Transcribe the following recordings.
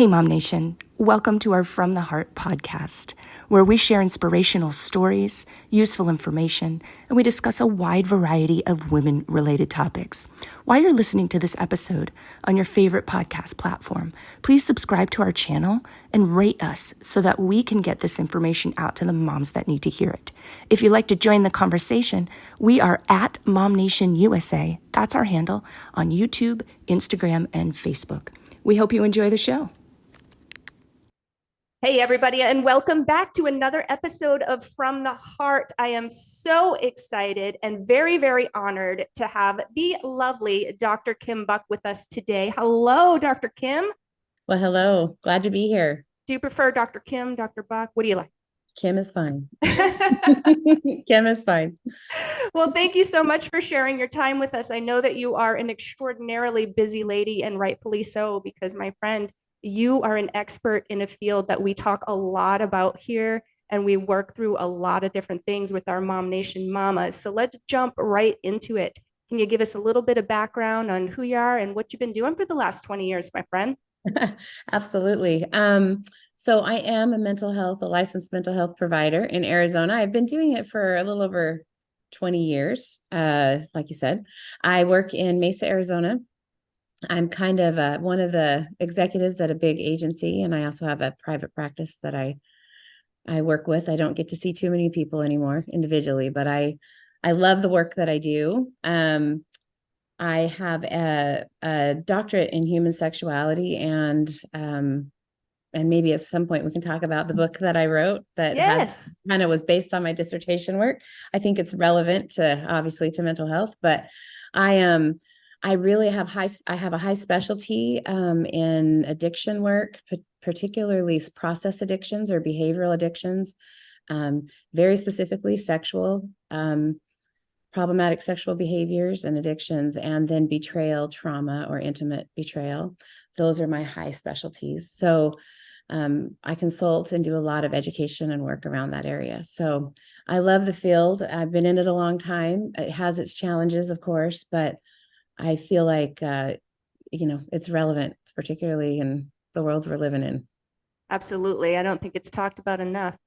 Hey, MOMnation. Welcome to our From the Heart podcast, where we share inspirational stories, useful information, and we discuss a wide variety of women-related topics. While you're listening to this episode on your favorite podcast platform, please subscribe to our channel and rate us so that we can get this information out to the moms that need to hear it. If you'd like to join the conversation, we are at MOMnation USA. That's our handle on YouTube, Instagram, and Facebook. We hope you enjoy the show. Hey, everybody, and welcome back to another episode of From the Heart. I am so excited and very, very honored to have the lovely Dr. Kim Buck with us today. Hello, Dr. Kim. Well, hello. Glad to be here. Do you prefer Dr. Kim, Dr. Buck? What do you like? Kim is fine. Kim is fine. Well, thank you so much for sharing your time with us. I know that you are an extraordinarily busy lady, and rightfully so, because my friend, you are an expert in a field that we talk a lot about here, and we work through a lot of different things with our MOMnation mamas. So let's jump right into it. Can you give us a little bit of background on who you are and what you've been doing for the last 20 years, my friend? Absolutely. So I am a licensed mental health provider in Arizona. I've been doing it for a little over 20 years. Like you said, I work in Mesa, Arizona. I'm kind of one of the executives at a big agency, and I also have a private practice that I work with. I don't get to see too many people anymore individually, but I love the work that I do. I have a doctorate in human sexuality, and maybe at some point we can talk about the book that I wrote that has kind of was based on my dissertation work. I think it's relevant to obviously to mental health, but I really have I have a high specialty in addiction work, particularly process addictions or behavioral addictions, very specifically sexual, problematic sexual behaviors and addictions, and then betrayal, trauma, or intimate betrayal. Those are my high specialties. So I consult and do a lot of education and work around that area. So I love the field. I've been in it a long time. It has its challenges, of course, but I feel like, it's relevant, particularly in the world we're living in. Absolutely. I don't think it's talked about enough.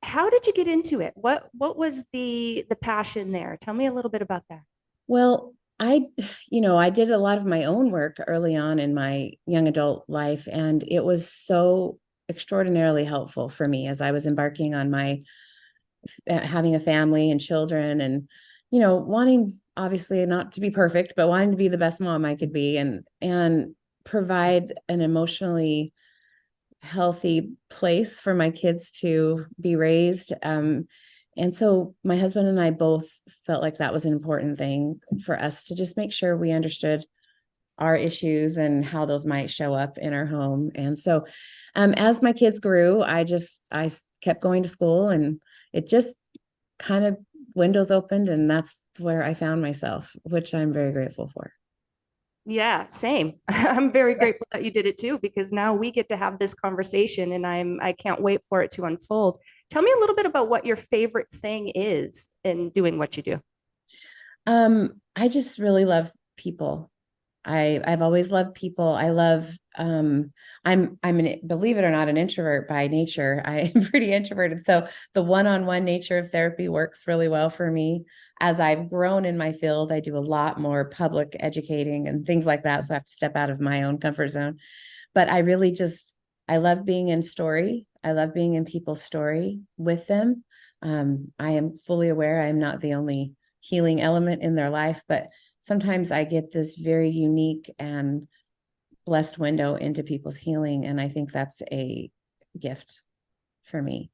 How did you get into it? What was the passion there? Tell me a little bit about that. Well, I did a lot of my own work early on in my young adult life, and it was so extraordinarily helpful for me as I was embarking on my having a family and children, and wanting obviously not to be perfect, but wanting to be the best mom I could be, and provide an emotionally healthy place for my kids to be raised. And so my husband and I both felt like that was an important thing for us to just make sure we understood our issues and how those might show up in our home. And so as my kids grew, I kept going to school, and it just kind of windows opened, and that's where I found myself, which I'm very grateful for. Yeah, same. I'm very grateful that you did it too, because now we get to have this conversation, and I can't wait for it to unfold. Tell me a little bit about what your favorite thing is in doing what you do. I just really love people. I've always loved people. I love believe it or not, an introvert by nature. I'm pretty introverted. So the one-on-one nature of therapy works really well for me. As I've grown in my field, I do a lot more public educating and things like that. So I have to step out of my own comfort zone. But I love being in story. I love being in people's story with them. I am fully aware I'm not the only healing element in their life, but sometimes I get this very unique and blessed window into people's healing. And I think that's a gift for me.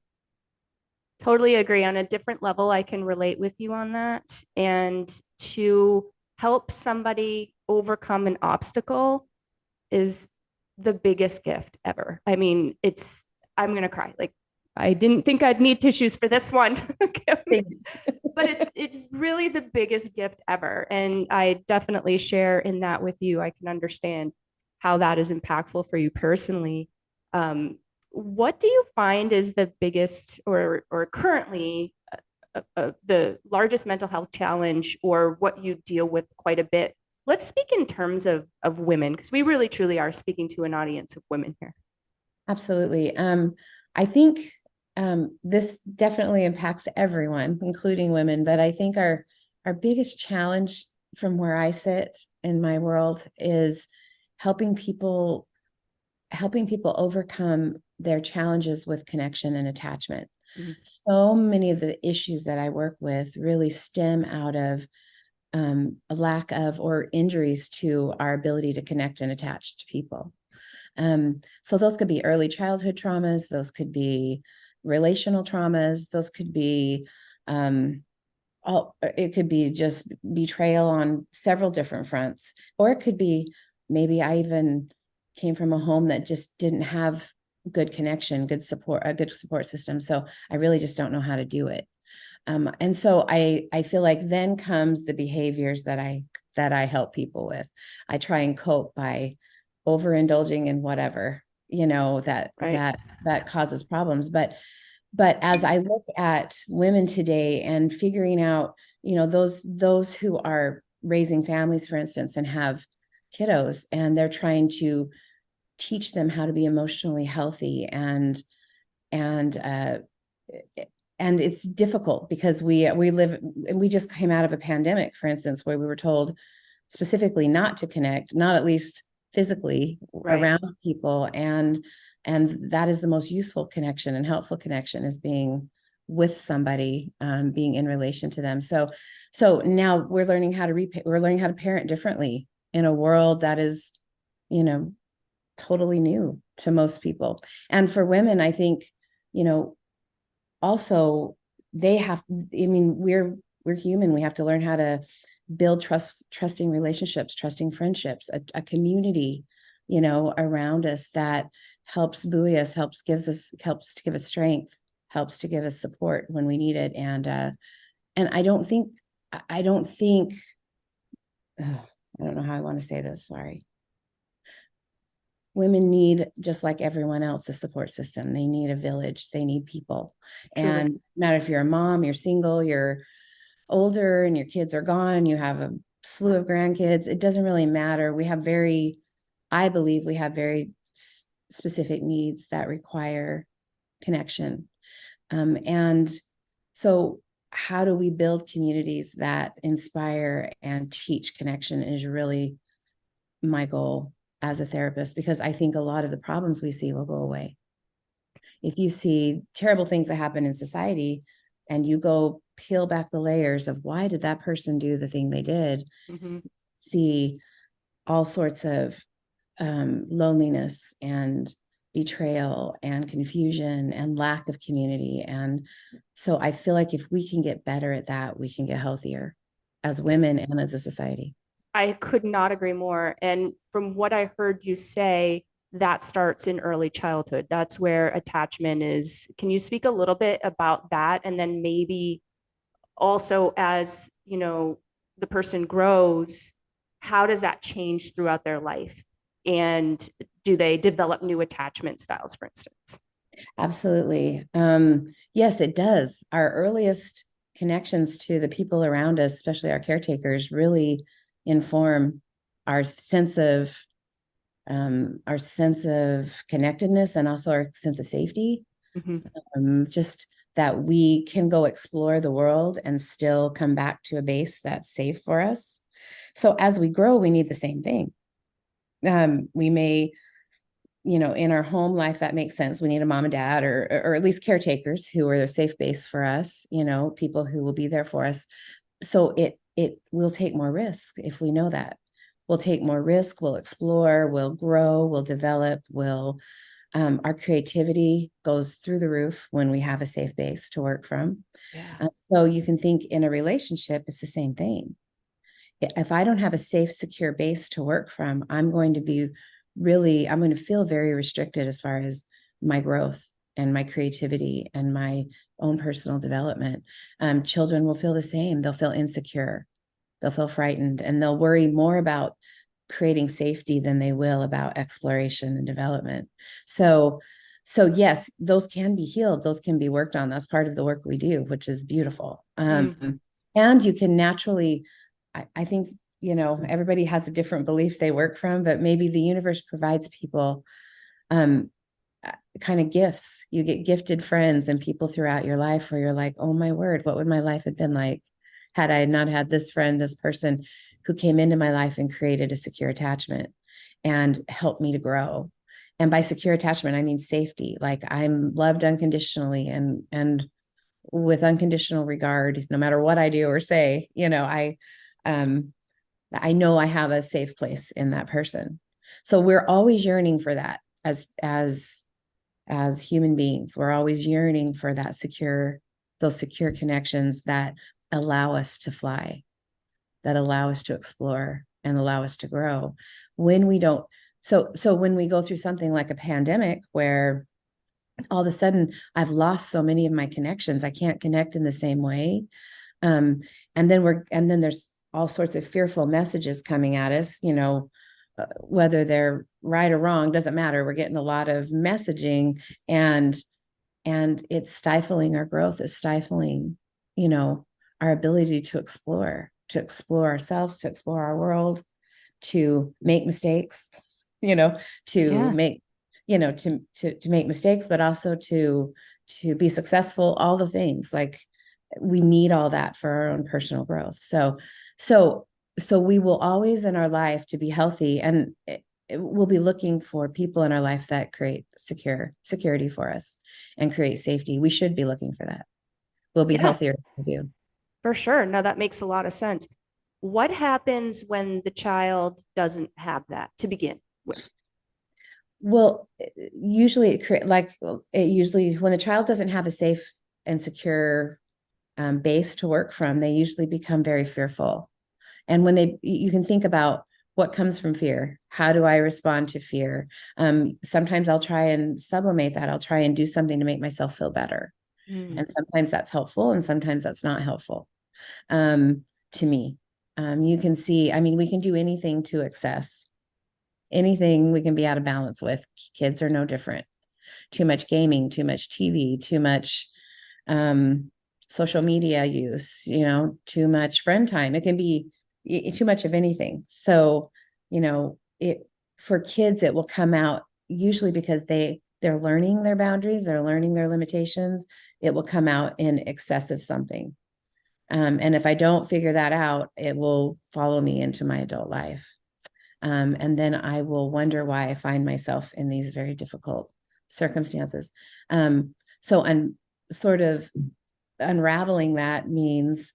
Totally agree. On a different level, I can relate with you on that. And to help somebody overcome an obstacle is the biggest gift ever. I mean, I'm going to cry. Like, I didn't think I'd need tissues for this one. But it's really the biggest gift ever. And I definitely share in that with you. I can understand how that is impactful for you personally. What do you find is the biggest or currently the largest mental health challenge, or what you deal with quite a bit, let's speak in terms of women, because we really truly are speaking to an audience of women here. Absolutely. I think this definitely impacts everyone, including women. But I think our biggest challenge from where I sit in my world is helping people overcome their challenges with connection and attachment. Mhm. So many of the issues that I work with really stem out of a lack of or injuries to our ability to connect and attach to people. So those could be early childhood traumas, those could be relational traumas, those could be it could be just betrayal on several different fronts, or it could be maybe I even came from a home that just didn't have good connection, good support, a good support system. So I really just don't know how to do it. And so I feel like then comes the behaviors that I help people with. I try and cope by overindulging in whatever, Right. that causes problems. But as I look at women today and figuring out, those who are raising families, for instance, and have kiddos, and they're trying to teach them how to be emotionally healthy and and it's difficult because we live and we just came out of a pandemic, for instance, where we were told specifically not to connect, not at least physically Right. around people, and that is the most useful connection and helpful connection, is being with somebody, being in relation to them. So now we're learning how to we're learning how to parent differently in a world that is, you know totally new to most people. And for women, I think, you know also they have, I mean, we're human. We have to learn how to build trusting relationships, trusting friendships, a community, around us that helps buoy us, helps to give us strength, helps to give us support when we need it. And I don't think I don't know how I want to say this, sorry. Women need, just like everyone else, a support system. They need a village, they need people. Truly. And no matter if you're a mom, you're single, you're older and your kids are gone and you have a slew of grandkids, it doesn't really matter. I believe we have very specific needs that require connection. And so how do we build communities that inspire and teach connection is really my goal as a therapist, because I think a lot of the problems we see will go away. If you see terrible things that happen in society and you go peel back the layers of why did that person do the thing they did, Mm-hmm. see all sorts of loneliness and betrayal and confusion and lack of community. And so I feel like if we can get better at that, we can get healthier as women and as a society. I could not agree more. And from what I heard you say, that starts in early childhood. That's where attachment is. Can you speak a little bit about that? And then maybe also as, the person grows, how does that change throughout their life? And do they develop new attachment styles, for instance? Absolutely. Yes, it does. Our earliest connections to the people around us, especially our caretakers, really inform our sense of connectedness, and also our sense of safety. Mm-hmm. Just that we can go explore the world and still come back to a base that's safe for us. So as we grow, we need the same thing. We may, in our home life, that makes sense. We need a mom and dad, or at least caretakers who are a safe base for us, people who will be there for us. So it will take more risk if we know that. We'll take more risk, we'll explore, we'll grow, we'll develop, our creativity goes through the roof when we have a safe base to work from. Yeah. So you can think in a relationship, it's the same thing. If I don't have a safe, secure base to work from, I'm going to feel very restricted as far as my growth and my creativity and my own personal development. Children will feel the same. They'll feel insecure. They'll feel frightened, and they'll worry more about creating safety than they will about exploration and development. So yes, those can be healed. Those can be worked on. That's part of the work we do, which is beautiful. Mm. And you can naturally, I think everybody has a different belief they work from, but maybe the universe provides people um, kind of gifts. You get gifted friends and people throughout your life where you're like, oh my word, what would my life have been like had I not had this friend, this person who came into my life and created a secure attachment and helped me to grow. And by secure attachment, I mean safety. Like I'm loved unconditionally and with unconditional regard, no matter what I do or say, um I know I have a safe place in that person. So we're always yearning for that as human beings. We're always yearning for those secure connections that allow us to fly, that allow us to explore and allow us to grow. When we don't, so when we go through something like a pandemic where all of a sudden I've lost so many of my connections, I can't connect in the same way. And then there's all sorts of fearful messages coming at us, whether they're right or wrong, doesn't matter. We're getting a lot of messaging and it's stifling our growth, it's stifling, our ability to explore ourselves, to explore our world, to make mistakes, to Yeah. make, to make mistakes, but also to be successful, all the things like we need all that for our own personal growth. So we will always in our life to be healthy and we'll be looking for people in our life that create security for us and create safety. We should be looking for that. We'll be Yeah, healthier if we do. for sure. No, that makes a lot of sense. What happens when the child doesn't have that to begin with? Well, usually when the child doesn't have a safe and secure base to work from, they usually become very fearful. And when you can think about what comes from fear. How do I respond to fear? Sometimes I'll try and sublimate that. I'll try and do something to make myself feel better. Mm. And sometimes that's helpful and sometimes that's not helpful to me. You can see, I mean, we can do anything to excess, anything we can be out of balance with. Kids are no different. Too much gaming, too much TV, too much social media use, too much friend time. It can be too much of anything. So, it for kids, it will come out usually because they're learning their boundaries, they're learning their limitations. It will come out in excessive something. And if I don't figure that out, it will follow me into my adult life. And then I will wonder why I find myself in these very difficult circumstances. So I'm sort of unraveling that means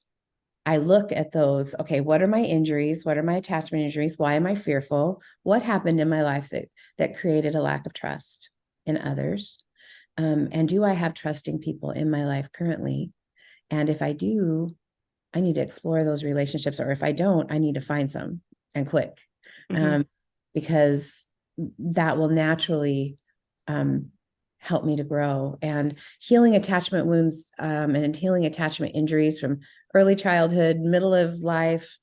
I look at those, okay, what are my injuries? What are my attachment injuries? Why am I fearful? What happened in my life that created a lack of trust in others? And do I have trusting people in my life currently? And if I do, I need to explore those relationships. Or if I don't, I need to find some and quick. Mhm. Because that will naturally help me to grow. And healing attachment wounds and healing attachment injuries from early childhood, middle of life,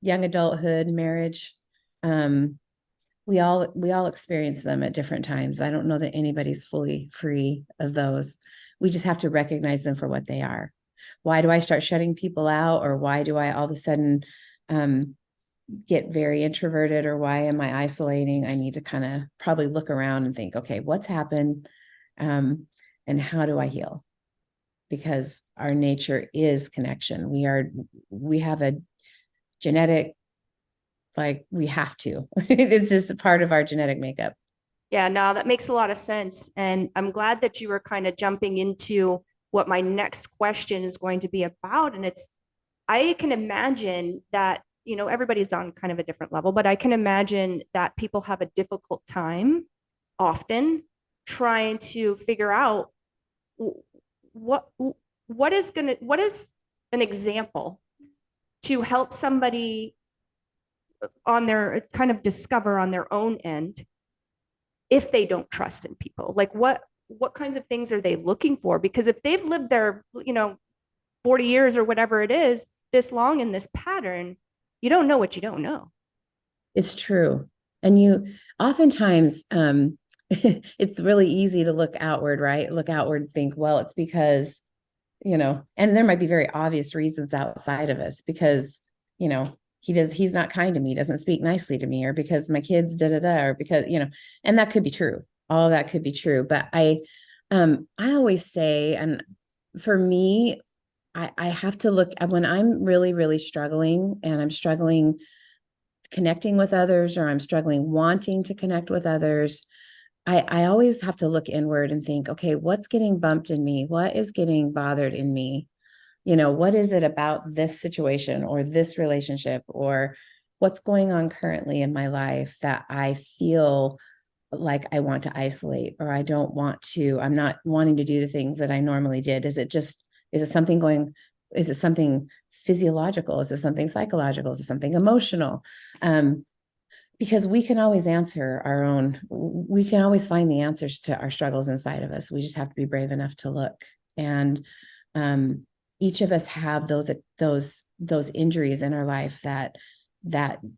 young adulthood, marriage. We all experience them at different times. I don't know that anybody's fully free of those. We just have to recognize them for what they are. Why do I start shutting people out, or why do I all of a sudden get very introverted, or why am I isolating? I need to kind of probably look around and think, okay, what's happened, and how do I heal? Because our nature is connection. We have a genetic, like we have to. It's just a part of our genetic makeup. Yeah, no, that makes a lot of sense. And I'm glad that you were kind of jumping into what my next question is going to be about. And I can imagine that, everybody's on kind of a different level, but I can imagine that people have a difficult time often trying to figure out what what is an example to help somebody on their kind of discover on their own end if they don't trust in people. Like what kinds of things are they looking for? Because if they've lived their 40 years or whatever it is this long in this pattern, you don't know what you don't know. It's true. And you oftentimes, it's really easy to look outward, right? Look outward and think, well, it's because, and there might be very obvious reasons outside of us because, he's not kind to me, doesn't speak nicely to me, or because my kids da da da, or because, and that could be true. All of that could be true. But I always say, and for me, I have to look when I'm really, really struggling, and I'm struggling connecting with others, or I'm struggling wanting to connect with others. I always have to look inward and think, okay, what's getting bumped in me? What is getting bothered in me? What is it about this situation or this relationship, or what's going on currently in my life that I feel like I want to isolate, or I'm not wanting to do the things that I normally did. Is it something is it something physiological? Is it something psychological? Is it something emotional? Because we can always we can always find the answers to our struggles inside of us. We just have to be brave enough to look. And each of us have those injuries in our life that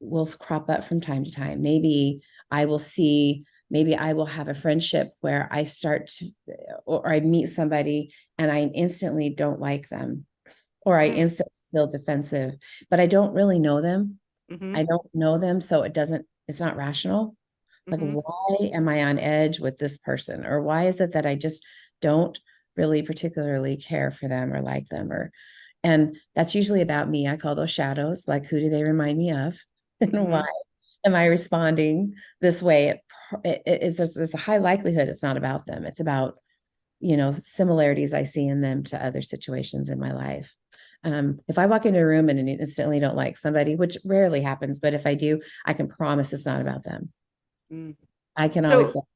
will crop up from time to time. Maybe I will have a friendship where or I meet somebody and I instantly don't like them, or I instantly feel defensive, but I don't really know them. I don't know them. So it's not rational. Like, why am I on edge with this person? Or why is it that I just don't really particularly care for them or like them? And that's usually about me. I call those shadows. Like, who do they remind me of? And why am I responding this way? There's a high likelihood it's not about them. It's about, similarities I see in them to other situations in my life. If I walk into a room and instantly don't like somebody, which rarely happens, but if I do, I can promise it's not about them. I can always go, so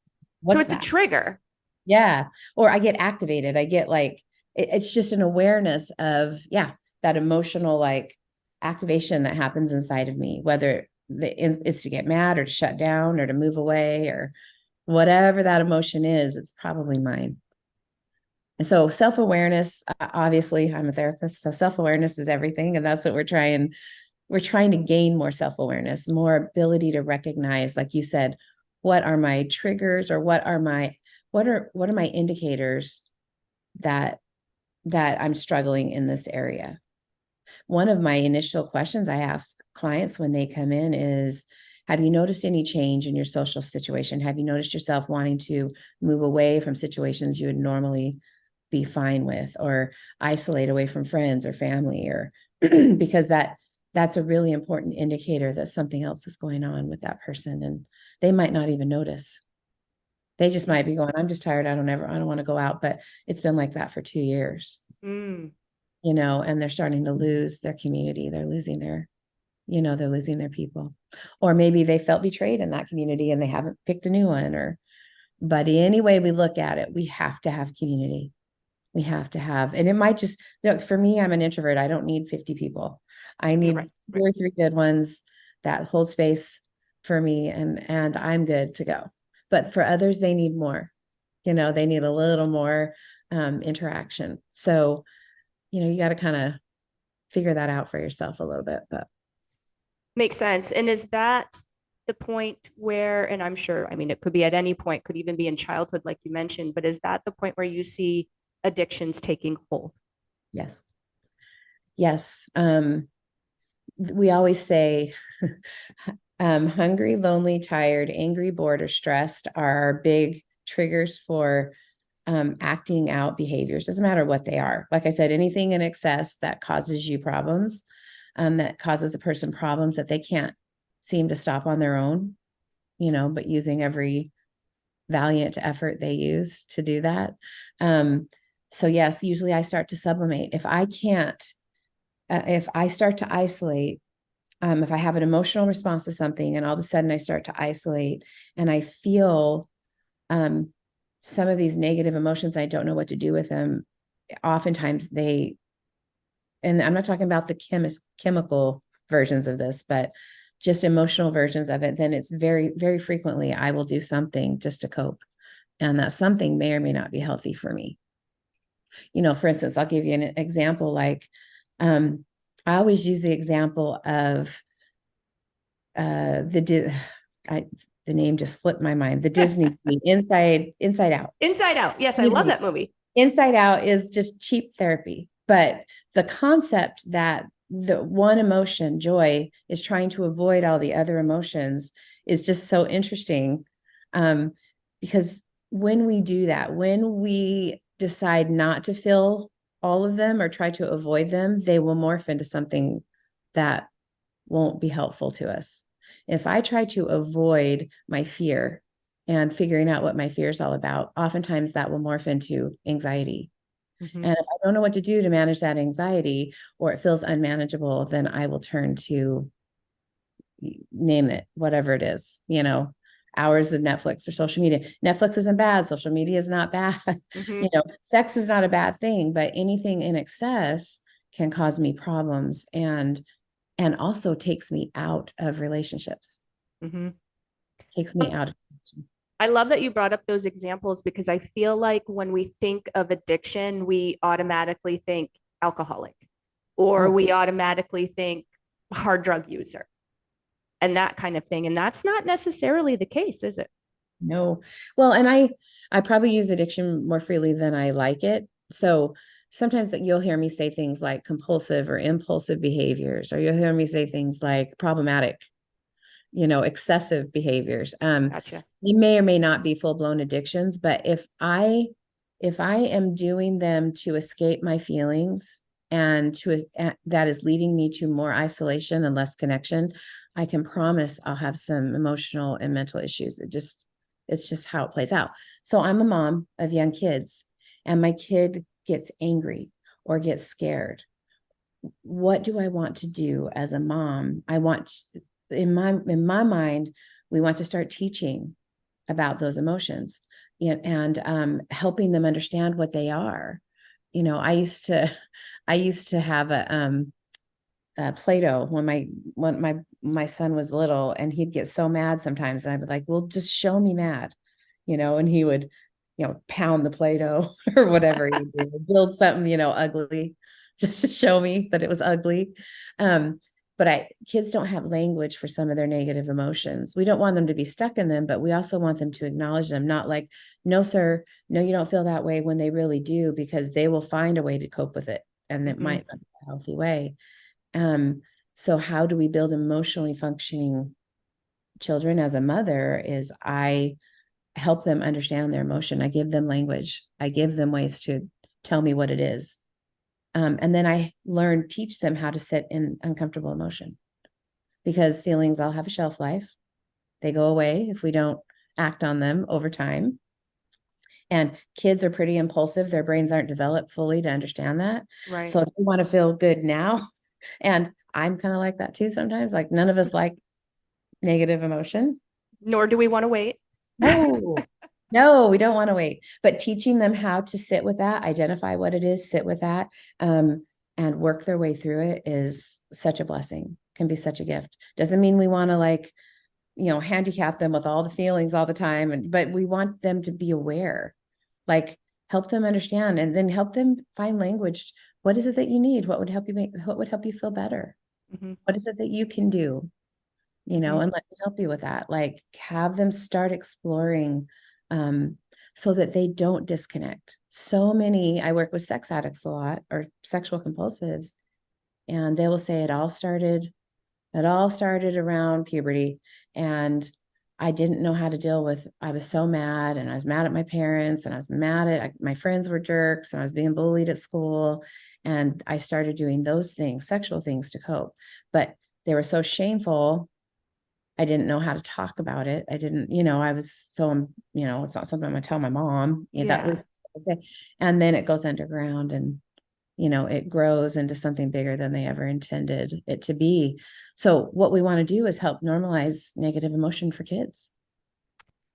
what's it's a that? trigger. Yeah. Or I get activated. I get like, it's just an awareness of, that emotional like activation that happens inside of me, whether it's to get mad or to shut down or to move away or whatever that emotion is, it's probably mine. And so self-awareness, obviously I'm a therapist, so self-awareness is everything. And that's what we're trying to gain more self-awareness, more ability to recognize, like you said, what are my triggers, or what are my indicators that I'm struggling in this area. One of my initial questions I ask clients when they come in is, have you noticed any change in your social situation? Have you noticed yourself wanting to move away from situations you would normally be fine with, or isolate away from friends or family, or because that's a really important indicator that something else is going on with that person, and they might not even notice. They just might be going, I'm just tired. I don't want to go out, but it's been like that for 2 years, and they're starting to lose their community. They're losing their people, or maybe they felt betrayed in that community and they haven't picked a new one, but any way we look at it, we have to have community. We have to have, and it might just, for me, I'm an introvert. I don't need 50 people. I need 2 or 3 good ones that hold space for me, and I'm good to go. But for others, they need more, they need a little more interaction. So, you got to kind of figure that out for yourself a little bit, but. Makes sense. And is that the point where, and I'm sure, I mean, it could be at any point, could even be in childhood, like you mentioned, but is that the point where you see addictions taking hold? Yes. Yes. We always say hungry, lonely, tired, angry, bored, or stressed are our big triggers for acting out behaviors. Doesn't matter what they are. Like I said, anything in excess that causes you problems, that causes a person problems that they can't seem to stop on their own, but using every valiant effort they use to do that. So yes, usually I start to sublimate. If I can't, if I start to isolate, if I have an emotional response to something and all of a sudden I start to isolate and I feel some of these negative emotions, I don't know what to do with them. Oftentimes and I'm not talking about the chemical versions of this, but just emotional versions of it, then it's very, very frequently I will do something just to cope. And that something may or may not be healthy for me. For instance, I'll give you an example. Like, I always use the example of the name just slipped my mind. The Disney Inside Out. Inside Out. Yes, Disney. I love that movie. Inside Out is just cheap therapy, but the concept that the one emotion, joy, is trying to avoid all the other emotions is just so interesting. Because when we do that, when we decide not to feel all of them or try to avoid them, they will morph into something that won't be helpful to us. If I try to avoid my fear and figuring out what my fear is all about, oftentimes that will morph into anxiety. Mhm. And if I don't know what to do to manage that anxiety or it feels unmanageable, then I will turn to name it, whatever it is, hours of Netflix or social media. Netflix isn't bad. Social media is not bad. Mhm. Sex is not a bad thing, but anything in excess can cause me problems and also takes me out of relationships, Mhm. takes me out of. I love that you brought up those examples because I feel like when we think of addiction, we automatically think alcoholic or Oh, we automatically think hard drug user and that kind of thing. And that's not necessarily the case, is it? no. Well, and I probably use addiction more freely than I like it. So sometimes that you'll hear me say things like compulsive or impulsive behaviors, or you'll hear me say things like problematic, excessive behaviors. Gotcha. They may or may not be full-blown addictions, but if I am doing them to escape my feelings and that is leading me to more isolation and less connection, I can promise I'll have some emotional and mental issues. It's just how it plays out. So I'm a mom of young kids, and my kid gets angry or gets scared. What do I want to do as a mom? In my mind, we want to start teaching about those emotions and helping them understand what they are. I used to have a Play-Doh when my son was little, and he'd get so mad sometimes, and I'd be like, "Well, just show me mad," and he would, pound the Play-Doh or whatever he would do, build something, ugly, just to show me that it was ugly. Um, but kids don't have language for some of their negative emotions. We don't want them to be stuck in them, but we also want them to acknowledge them, not like, "No, sir, no, you don't feel that way," when they really do, because they will find a way to cope with it, and it Mhm. might not be a healthy way. Um, so how do we build emotionally functioning children? As a mother, is I help them understand their emotion. I give them language. I give them ways to tell me what it is. And then I teach them how to sit in uncomfortable emotion, because feelings all have a shelf life. They go away if we don't act on them over time. And kids are pretty impulsive. Their brains aren't developed fully to understand that. Right. So if they want to feel good now, and I'm kind of like that too sometimes, like none of us like negative emotion. Nor do we want to wait. No, no, we don't want to wait. But teaching them how to sit with that, identify what it is, sit with that, and work their way through it is such a blessing, can be such a gift. Doesn't mean we want to handicap them with all the feelings all the time. But we want them to be aware, like help them understand, and then help them find language. What is it that you need? What would help you feel better? Mhm. What is it that you can do? Mhm. And let me help you with that. Like have them start exploring, so that they don't disconnect. I work with sex addicts a lot, or sexual compulsives, and they will say it all started around puberty. And I didn't know how to deal with, I was so mad, and I was mad at my parents, and I was mad at my friends were jerks, and I was being bullied at school. And I started doing those things, sexual things, to cope. But they were so shameful. I didn't know how to talk about it. I didn't, I was so, it's not something I'm going to tell my mom. That Yeah. was, and then it goes underground, and, it grows into something bigger than they ever intended it to be. So what we want to do is help normalize negative emotion for kids.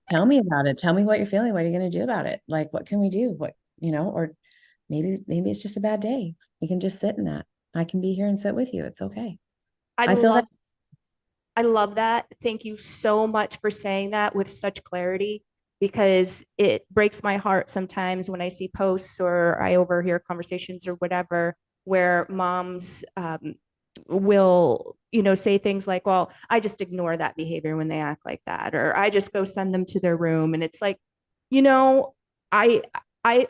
Tell me about it. Tell me what you're feeling. What are you going to do about it? Like, what can we do? Or maybe it's just a bad day. We can just sit in that. I can be here and sit with you. It's okay. I I feel that. love I love that. Thank you so much for saying that with such clarity because it breaks my heart sometimes when I see posts or I overhear conversations or whatever where moms will, say things like, well, I just ignore that behavior when they act like that, or I just go send them to their room. And it's like, you know, I I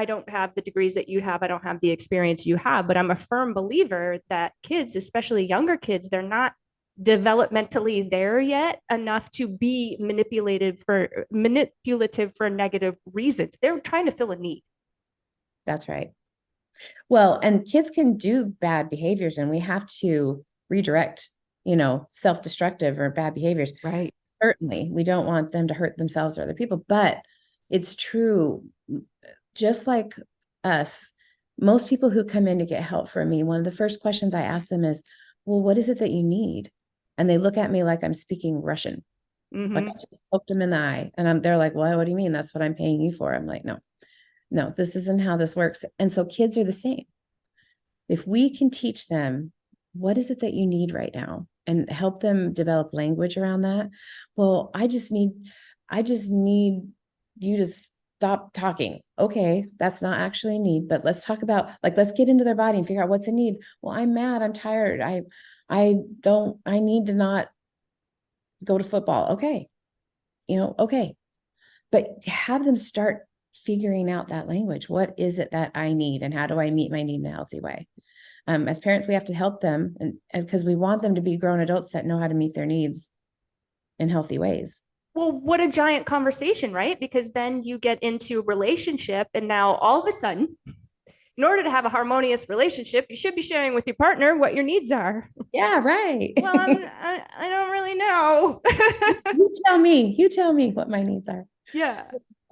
don't have the degrees that you have. I don't have the experience you have, but I'm a firm believer that kids, especially younger kids, they're not developmentally there yet enough to be manipulative for negative reasons. They're trying to fill a need. That's right. Well, and kids can do bad behaviors, and we have to redirect, self-destructive or bad behaviors. Right. Certainly, we don't want them to hurt themselves or other people, but it's true. Just like us, most people who come in to get help from me, one of the first questions I ask them is, well, what is it that you need? And they look at me like I'm speaking Russian. Like I just poked them in the eye. And they're like, well, what do you mean? That's what I'm paying you for. I'm like, no, this isn't how this works. And so kids are the same. If we can teach them, what is it that you need right now, and help them develop language around that. Well, I just need you to stop talking. Okay, that's not actually a need, but let's talk about, like, let's get into their body and figure out what's a need. Well, I'm mad, I'm tired, I need to not go to football. Okay. Okay. But have them start figuring out that language. What is it that I need, and how do I meet my need in a healthy way? As parents, we have to help them, and because we want them to be grown adults that know how to meet their needs in healthy ways. Well, what a giant conversation, right? Because then you get into a relationship, and now all of a sudden, in order to have a harmonious relationship, you should be sharing with your partner what your needs are. Yeah, right. Well, I don't really know. You tell me what my needs are. Yeah.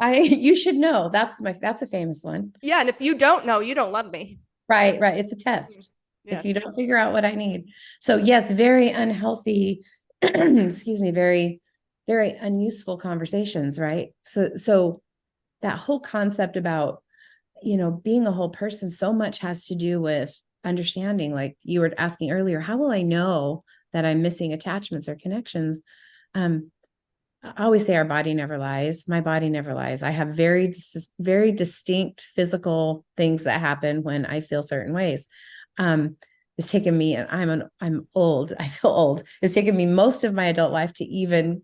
You should know. That's a famous one. Yeah. And if you don't know, you don't love me. Right. It's a test. Yes. If you don't figure out what I need. So yes, very unhealthy, excuse me, very, very unuseful conversations, right? So that whole concept about, being a whole person, so much has to do with understanding, like you were asking earlier, how will I know that I'm missing attachments or connections? I always say our body never lies. My body never lies. I have very, very distinct physical things that happen when I feel certain ways. It's taken me, I'm old. I feel old. It's taken me most of my adult life to even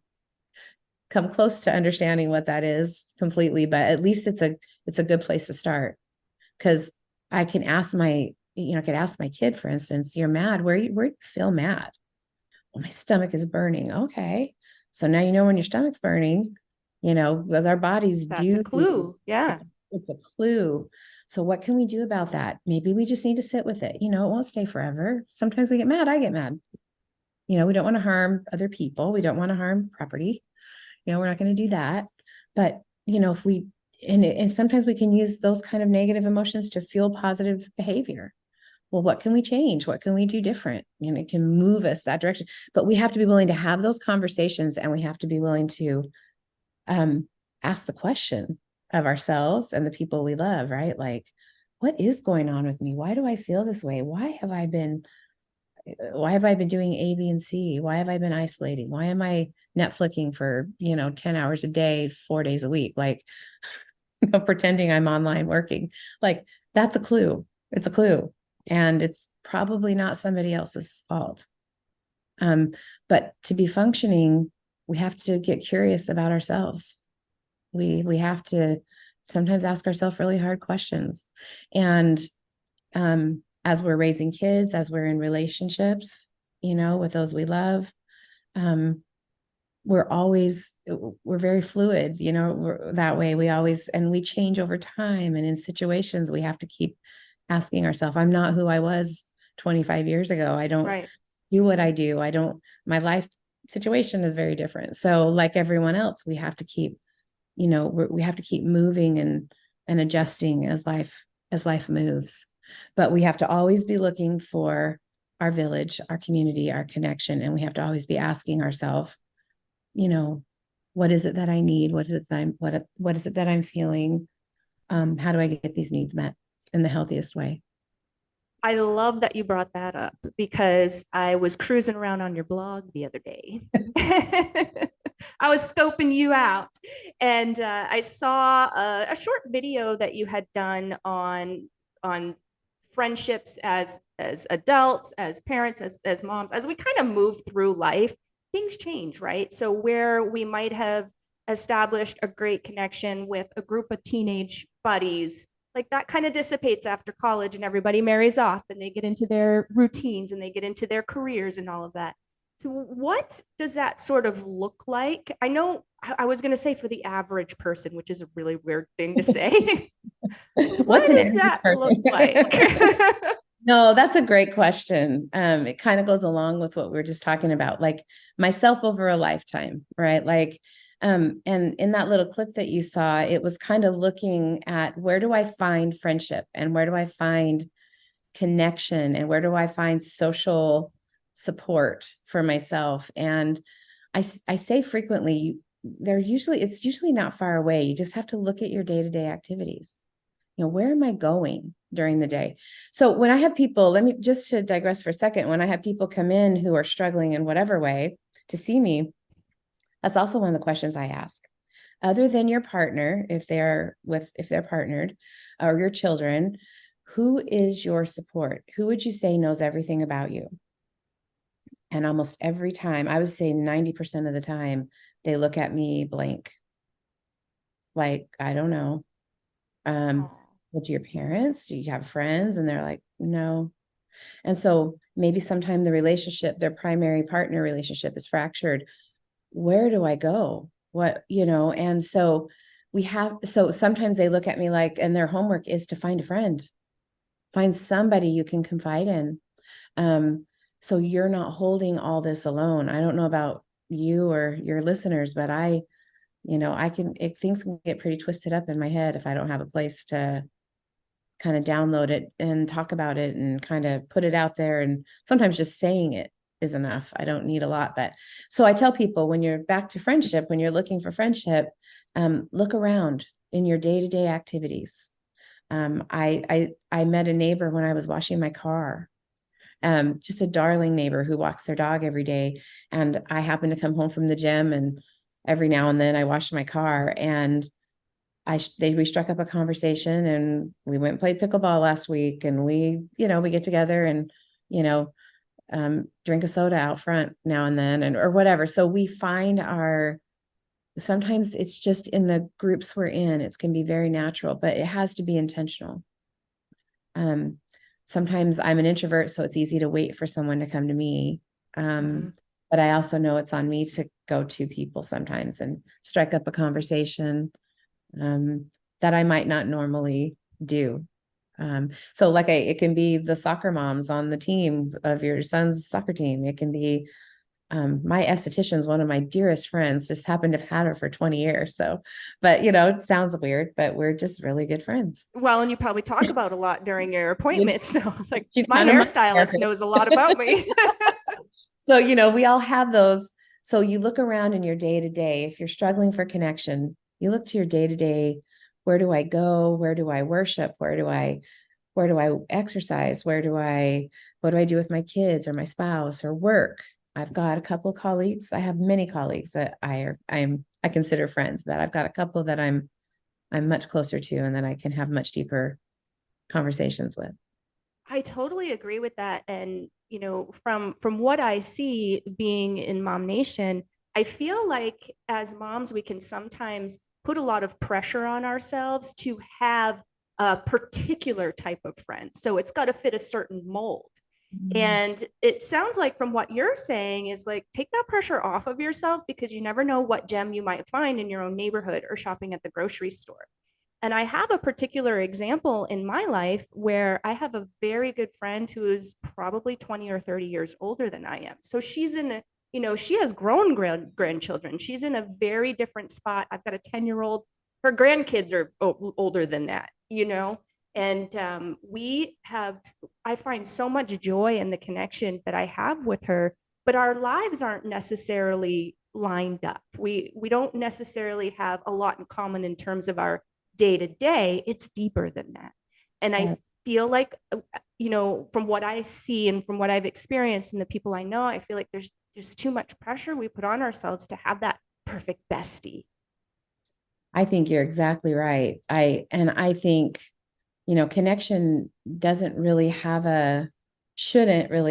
come close to understanding what that is completely, but at least it's a good place to start. Because I can ask I could ask my kid, for instance, you're mad. Where do you feel mad? Well, my stomach is burning. Okay. So now when your stomach's burning, because our bodies That's a clue. Yeah. It's a clue. So what can we do about that? Maybe we just need to sit with it. It won't stay forever. Sometimes we get mad. I get mad. We don't want to harm other people. We don't want to harm property. We're not going to do that. But, if we, and sometimes we can use those kind of negative emotions to fuel positive behavior. Well, what can we change? What can we do different? It can move us that direction. But we have to be willing to have those conversations, and we have to be willing to ask the question of ourselves and the people we love, right? Like, what is going on with me? Why do I feel this way? Why have I been doing A, B, and C? Why have I been isolating? Why am I Netflixing for, 10 hours a day, 4 days a week? Like, pretending I'm online working. Like, that's a clue. It's a clue. And it's probably not somebody else's fault. But to be functioning, we have to get curious about ourselves. We have to sometimes ask ourselves really hard questions. And as we're raising kids, as we're in relationships, with those we love, we're very fluid, that way. We change over time. And in situations, we have to keep asking ourselves, I'm not who I was 25 years ago. I don't do what I do. My life situation is very different. So like everyone else, we have to keep, we have to keep moving and adjusting as life moves. But we have to always be looking for our village, our community, our connection. And we have to always be asking ourselves, what is it that I need? What is it that I'm feeling? How do I get these needs met in the healthiest way? I love that you brought that up, because I was cruising around on your blog the other day. I was scoping you out, and I saw a short video that you had done on friendships as adults, as parents, as moms. As we kind of move through life, things change, right? So where we might have established a great connection with a group of teenage buddies, like that kind of dissipates after college and everybody marries off and they get into their routines and they get into their careers and all of that. So what does that sort of look like? I know I was going to say for the average person, which is a really weird thing to say. What's What an does average that look like? person? No, that's a great question. It kind of goes along with what we were just talking about, like myself over a lifetime, right? Like, and in that little clip that you saw, it was kind of looking at where do I find friendship and where do I find connection and where do I find social support for myself? And I say frequently, it's usually not far away. You just have to look at your day-to-day activities. Where am I going during the day? So when I have people, let me just to digress for a second, when I have people come in who are struggling in whatever way to see me, that's also one of the questions I ask. Other than your partner, if they're partnered, or your children, who is your support? Who would you say knows everything about you? And almost every time, I would say 90% of the time, they look at me blank. Like, I don't know. Well, do your parents? Do you have friends? And they're like, no. And so maybe sometime their primary partner relationship is fractured. Where do I go? And so so sometimes they look at me like, and their homework is to find a friend, find somebody you can confide in. So you're not holding all this alone. I don't know about you or your listeners, but things can get pretty twisted up in my head if I don't have a place to kind of download it and talk about it and kind of put it out there. And sometimes just saying it is enough. I don't need a lot. But so I tell people, when you're back to friendship, when you're looking for friendship, look around in your day-to-day activities. I met a neighbor when I was washing my car. Just a darling neighbor who walks their dog every day. And I happen to come home from the gym, and every now and then I wash my car, and we struck up a conversation, and we went and played pickleball last week, and we get together and, drink a soda out front now and then, or whatever. So we find sometimes it's just in the groups we're in, it can be very natural, but it has to be intentional. Sometimes I'm an introvert, so it's easy to wait for someone to come to me. But I also know it's on me to go to people sometimes and strike up a conversation that I might not normally do. So like it can be the soccer moms on the team of your son's soccer team. It can be my esthetician is one of my dearest friends, just happened to have had her for 20 years. So, but it sounds weird, but we're just really good friends. Well, and you probably talk about a lot during your appointments. So it's like She's my kind of hairstylist knows a lot about me. So, we all have those. So you look around in your day to day. If you're struggling for connection, you look to your day to day. Where do I go? Where do I worship? Where do I exercise? What do I do with my kids or my spouse or work? I've got a couple colleagues. I have many colleagues that I consider friends, but I've got a couple that I'm much closer to and that I can have much deeper conversations with. I totally agree with that. And, from what I see being in MOMnation, I feel like as moms, we can sometimes put a lot of pressure on ourselves to have a particular type of friend. So it's got to fit a certain mold. And it sounds like from what you're saying is like, take that pressure off of yourself, because you never know what gem you might find in your own neighborhood or shopping at the grocery store. And I have a particular example in my life where I have a very good friend who is probably 20 or 30 years older than I am. So she's she has grown grandchildren. She's in a very different spot. I've got a 10-year-old. Her grandkids are older than that, And I find so much joy in the connection that I have with her, but our lives aren't necessarily lined up. We don't necessarily have a lot in common in terms of our day to day. It's deeper than that. And I feel like, from what I see and from what I've experienced and the people I know, I feel like there's just too much pressure we put on ourselves to have that perfect bestie. I think you're exactly right. I think, connection shouldn't really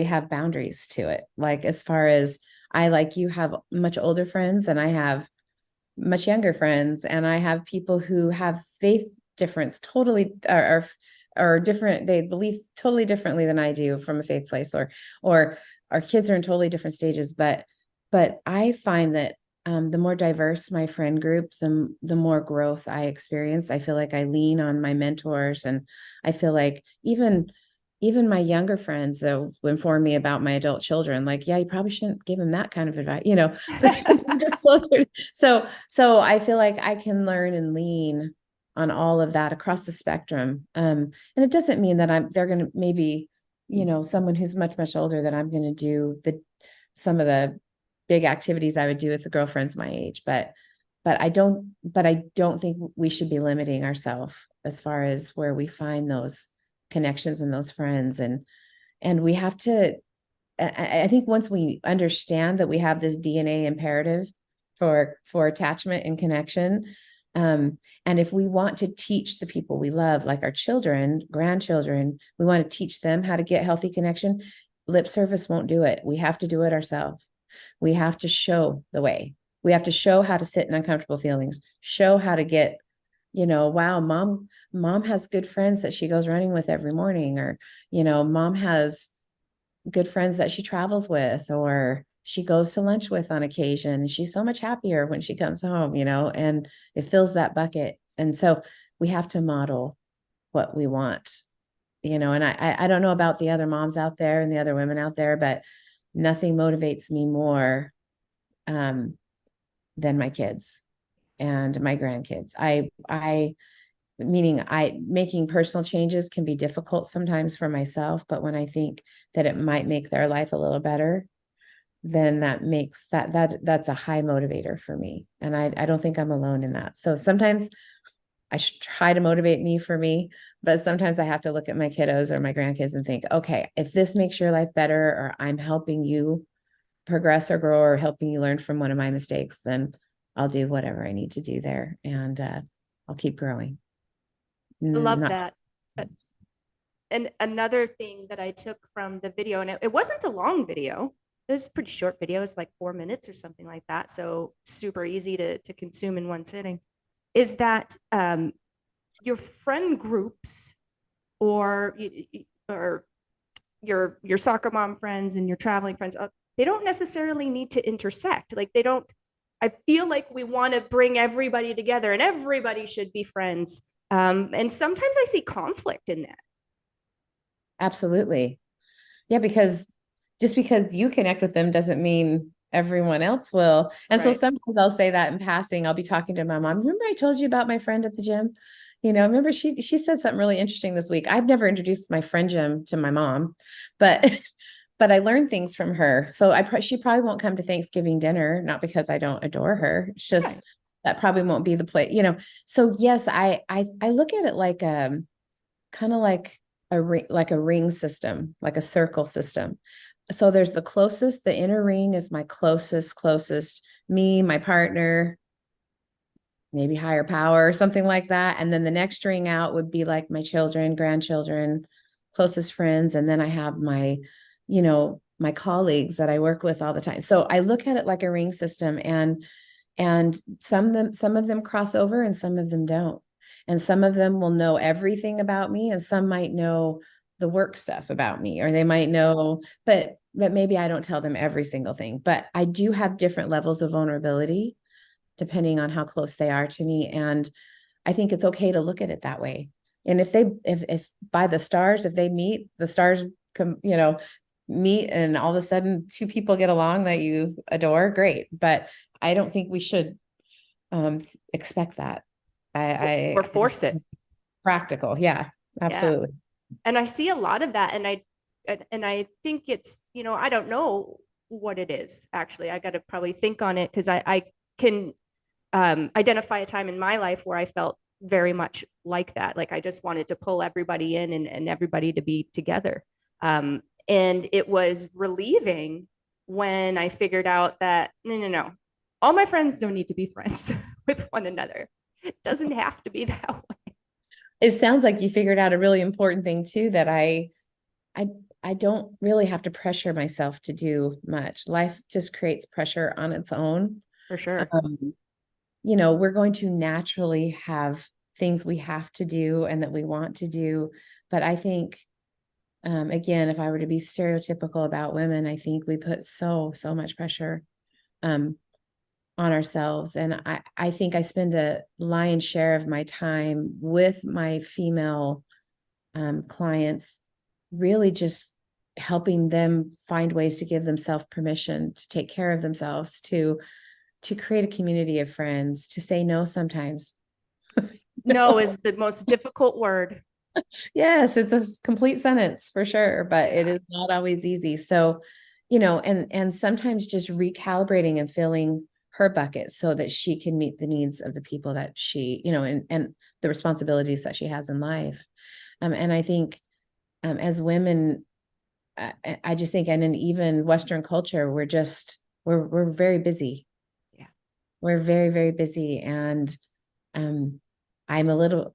have boundaries to it. Like, as far as like you have much older friends and I have much younger friends, and I have people who have faith difference totally or different. They believe totally differently than I do from a faith place, or our kids are in totally different stages. But I find that the more diverse my friend group, the more growth I experience. I feel like I lean on my mentors, and I feel like even my younger friends that inform me about my adult children, like, yeah, you probably shouldn't give them that kind of advice, just closer. So I feel like I can learn and lean on all of that across the spectrum. And it doesn't mean that they're going to maybe, someone who's much, much older that I'm going to do some of the big activities I would do with the girlfriends my age, but I don't think we should be limiting ourselves as far as where we find those connections and those friends. And we have to, I think once we understand that we have this DNA imperative for attachment and connection, and if we want to teach the people we love, like our children, grandchildren, we want to teach them how to get healthy connection. Lip service won't do it. We have to do it ourselves. We have to show the way. We have to show how to sit in uncomfortable feelings, show how to get, wow, mom has good friends that she goes running with every morning, or, mom has good friends that she travels with, or she goes to lunch with on occasion. She's so much happier when she comes home, and it fills that bucket. And so we have to model what we want, and I don't know about the other moms out there and the other women out there, but nothing motivates me more than my kids and my grandkids. I meaning making personal changes can be difficult sometimes for myself, but when I think that it might make their life a little better, then that makes that's a high motivator for me. And I don't think I'm alone in that. So sometimes I should try to motivate me for me, but sometimes I have to look at my kiddos or my grandkids and think, okay, if this makes your life better, or I'm helping you progress or grow, or helping you learn from one of my mistakes, then I'll do whatever I need to do there, and I'll keep growing. I love Not. that. And another thing that I took from the video, and it wasn't a long video. It was a pretty short video. It's like 4 minutes or something like that. So super easy to consume in one sitting. Is that your friend groups, or or your soccer mom friends and your traveling friends, they don't necessarily need to intersect. Like they don't. I feel like we want to bring everybody together, and everybody should be friends. And sometimes I see conflict in that. Absolutely. Yeah, because just because you connect with them doesn't mean everyone else will. And so Right. sometimes I'll say that in passing. I'll be talking to my mom. Remember I told you about my friend at the gym? Remember she said something really interesting this week. I've never introduced my friend Jim to my mom, but but I learned things from her. So she probably won't come to Thanksgiving dinner, not because I don't adore her. It's just Right. that probably won't be the place, So yes, I look at it like kind of like like a ring system, like a circle system. So there's the closest, the inner ring is my closest, me, my partner, maybe higher power or something like that. And then the next ring out would be like my children, grandchildren, closest friends. And then I have my colleagues that I work with all the time. So I look at it like a ring system, and some of them cross over and some of them don't. And some of them will know everything about me, and some might know the work stuff about me, or they might know, but maybe I don't tell them every single thing. But I do have different levels of vulnerability depending on how close they are to me. And I think it's okay to look at it that way. And if by the stars, if they meet, the stars come, meet, and all of a sudden two people get along that you adore, great. But I don't think we should expect that. Or I just force it. practical. Yeah, Yeah. absolutely. And I see a lot of that. And I think it's, I don't know what it is actually. I got to probably think on it, because I can identify a time in my life where I felt very much like that. Like I just wanted to pull everybody in, and everybody to be together. And it was relieving when I figured out that no, all my friends don't need to be friends with one another. It doesn't have to be that way. It sounds like you figured out a really important thing too, that I I don't really have to pressure myself to do much. Life just creates pressure on its own. For sure. Um, we're going to naturally have things we have to do and that we want to do. But I think, again, if I were to be stereotypical about women, I think we put so much pressure on ourselves. And I think I spend a lion's share of my time with my female clients, really just helping them find ways to give themselves permission to take care of themselves, to create a community of friends, to say no sometimes. No is the most difficult word. Yes, it's a complete sentence for sure, but it Yeah. is not always easy. So, and sometimes just recalibrating and filling her bucket so that she can meet the needs of the people that she, and the responsibilities that she has in life. And I think as women, I just think, and in even Western culture, we're very busy. Yeah. We're very busy, and um, I'm a little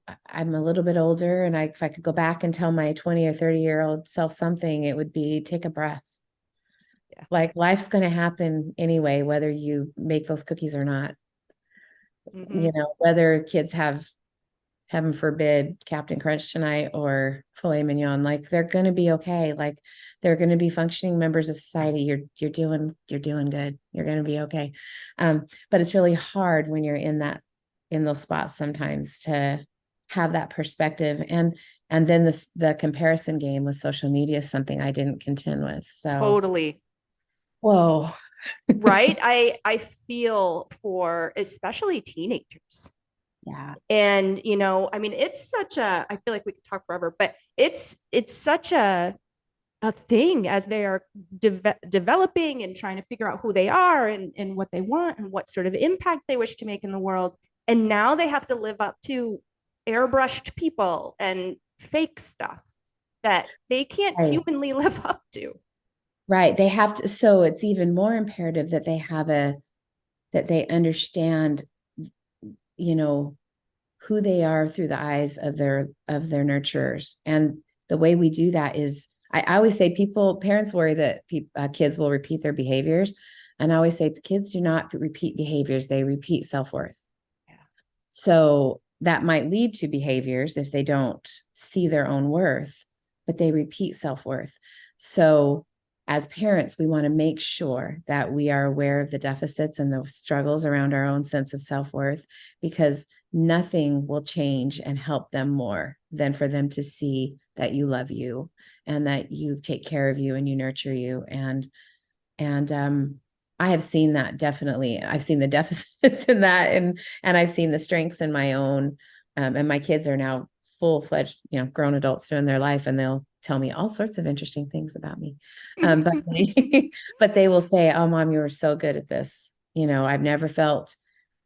bit older, and if I could go back and tell my 20 or 30-year-old self something, it would be take a breath. Yeah. Like life's going to happen anyway, whether you make those cookies or not. Mm-hmm. Whether kids have, heaven forbid, Captain Crunch tonight or filet mignon, like they're going to be okay. Like they're going to be functioning members of society. You're doing good. You're going to be okay. But it's really hard when you're in those spots sometimes to have that perspective. And then the comparison game with social media is something I didn't contend with. So, Totally. whoa. Right. I feel for especially teenagers. Yeah. And, I mean, it's such a, I feel like we could talk forever, but it's such a thing as they are developing and trying to figure out who they are and what they want and what sort of impact they wish to make in the world. And now they have to live up to airbrushed people and fake stuff that they can't Right. humanly live up to. Right. They have to, so it's even more imperative that that they understand, you know, who they are through the eyes of their nurturers. And the way we do that is, I always say, parents worry that kids will repeat their behaviors. And I always say kids do not repeat behaviors, they repeat self-worth. Yeah. So that might lead to behaviors if they don't see their own worth, but they repeat self-worth. So as parents, we want to make sure that we are aware of the deficits and the struggles around our own sense of self-worth, because nothing will change and help them more than for them to see that you love you and that you take care of you and you nurture you. And I have seen that, definitely. I've seen the deficits in that, and I've seen the strengths in my own. And my kids are now full-fledged, grown adults doing their life, and they'll tell me all sorts of interesting things about me. But but they will say, "Oh, Mom, you were so good at this. I've never felt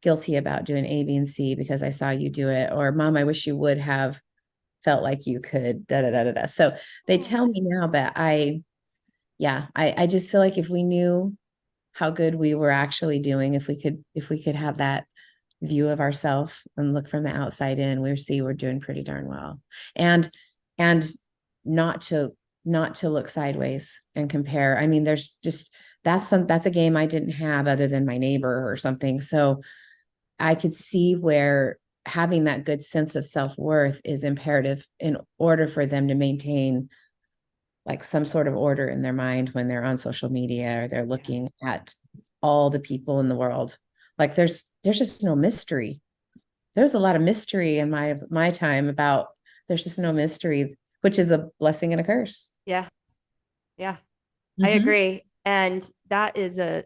guilty about doing A, B, and C because I saw you do it." Or, "Mom, I wish you would have felt like you could." Da da da da da. So they tell me now, but yeah, I just feel like if we knew how good we were actually doing, if we could have that view of ourselves and look from the outside in, we see we're doing pretty darn well. And not to look sideways and compare. I mean, there's just, that's a game I didn't have other than my neighbor or something. So I could see where having that good sense of self-worth is imperative in order for them to maintain like some sort of order in their mind when they're on social media or they're looking at all the people in the world. Like there's just no mystery. There's a lot of mystery in my time about, there's just no mystery, which is a blessing and a curse. Yeah. Yeah. I Mm-hmm. agree. And that is a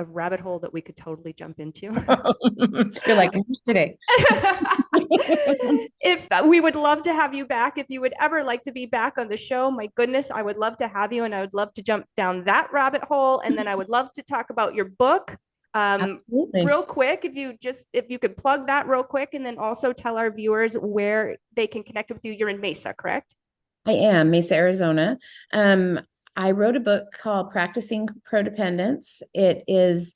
rabbit hole that we could totally jump into. You're like today. If we would love to have you back, if you would ever like to be back on the show, my goodness, I would love to have you, and I would love to jump down that rabbit hole, and then I would love to talk about your book. Absolutely. Real quick, if you could plug that real quick, and then also tell our viewers where they can connect with you. You're in Mesa, correct? I am Mesa, Arizona. Um, I wrote a book called Practicing Codependence. It is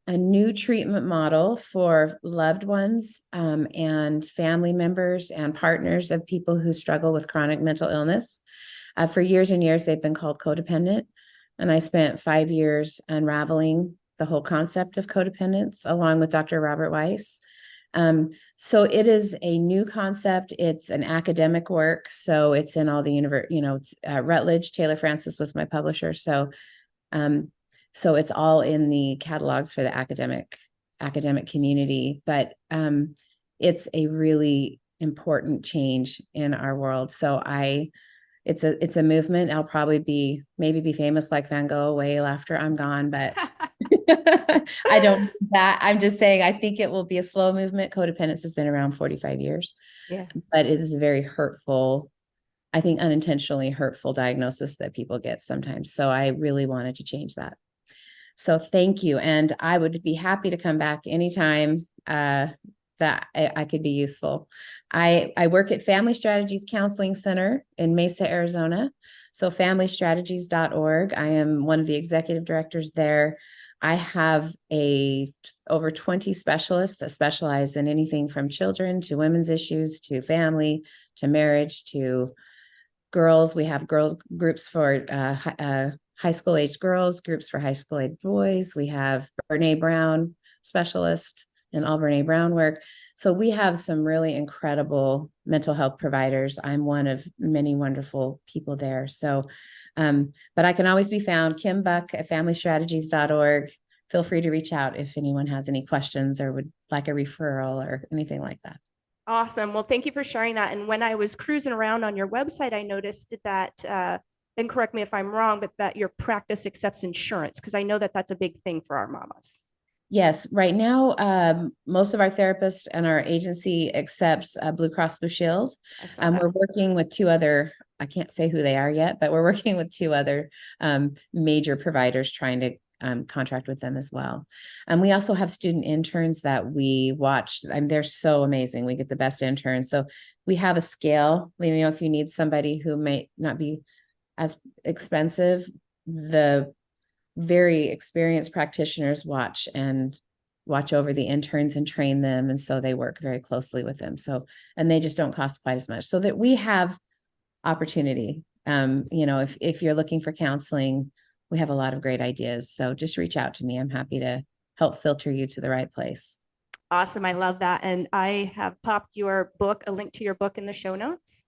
a new treatment model for loved ones, and family members and partners of people who struggle with chronic mental illness. For years and years, they've been called codependent. And I spent 5 years unraveling the whole concept of codependence, along with Dr. Robert Weiss. So it is a new concept. It's an academic work. So it's in all the it's Rutledge. Taylor Francis was my publisher. So it's all in the catalogs for the academic community, but it's a really important change in our world. So it's a movement. I'll probably maybe be famous like Van Gogh way after I'm gone, but I don't know that. I'm just saying I think it will be a slow movement. Codependence has been around 45 years. Yeah. But it is a very hurtful, I think unintentionally hurtful diagnosis that people get sometimes. So I really wanted to change that. So thank you. And I would be happy to come back anytime that I could be useful. I work at Family Strategies Counseling Center in Mesa, Arizona. So familystrategies.org. I am one of the executive directors there. I have over 20 specialists that specialize in anything from children to women's issues to family to marriage to girls. We have girls groups for high school age girls, groups for high school age boys. We have Brene Brown specialist and all Brene Brown work. So we have some really incredible mental health providers. I'm one of many wonderful people there. So, but I can always be found, Kim Buck at familystrategies.org. Feel free to reach out if anyone has any questions or would like a referral or anything like that. Awesome. Well, thank you for sharing that. And when I was cruising around on your website, I noticed that, and correct me if I'm wrong, but that your practice accepts insurance, because I know that that's a big thing for our mamas. Yes, right now, most of our therapists and our agency accepts Blue Cross Blue Shield. I saw that. We're working with two other, I can't say who they are yet, but we're working with two other major providers trying to contract with them as well. And we also have student interns that we watch. They're so amazing. We get the best interns. So we have a scale, if you need somebody who may not be as expensive, the very experienced practitioners watch over the interns and train them. And so they work very closely with them. So, and they just don't cost quite as much, so that we have opportunity. If you're looking for counseling, we have a lot of great ideas. So just reach out to me. I'm happy to help filter you to the right place. Awesome. I love that. And I have popped a link to your book in the show notes,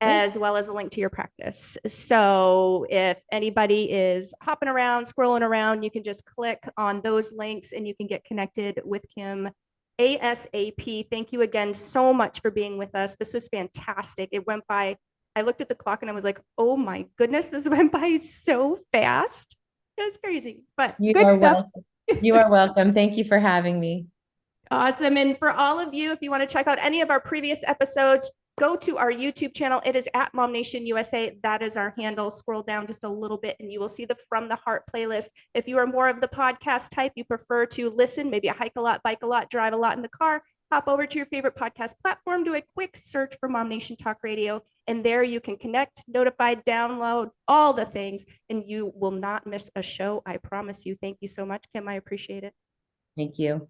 as well as a link to your practice. So if anybody is hopping around, scrolling around, you can just click on those links and you can get connected with Kim ASAP. Thank you again so much for being with us. This was fantastic. It went by, I looked at the clock and I was like, oh my goodness, this went by so fast. It was crazy, but good stuff. You are welcome. Thank you for having me. Awesome. And for all of you, if you want to check out any of our previous episodes, go to our YouTube channel. It is at MOMnation USA. That is our handle. Scroll down just a little bit and you will see the From the Heart playlist. If you are more of the podcast type, you prefer to listen, maybe hike a lot, bike a lot, drive a lot in the car, hop over to your favorite podcast platform, do a quick search for MOMnation Talk Radio, and there you can connect, notify, download, all the things, and you will not miss a show. I promise you. Thank you so much, Kim. I appreciate it. Thank you.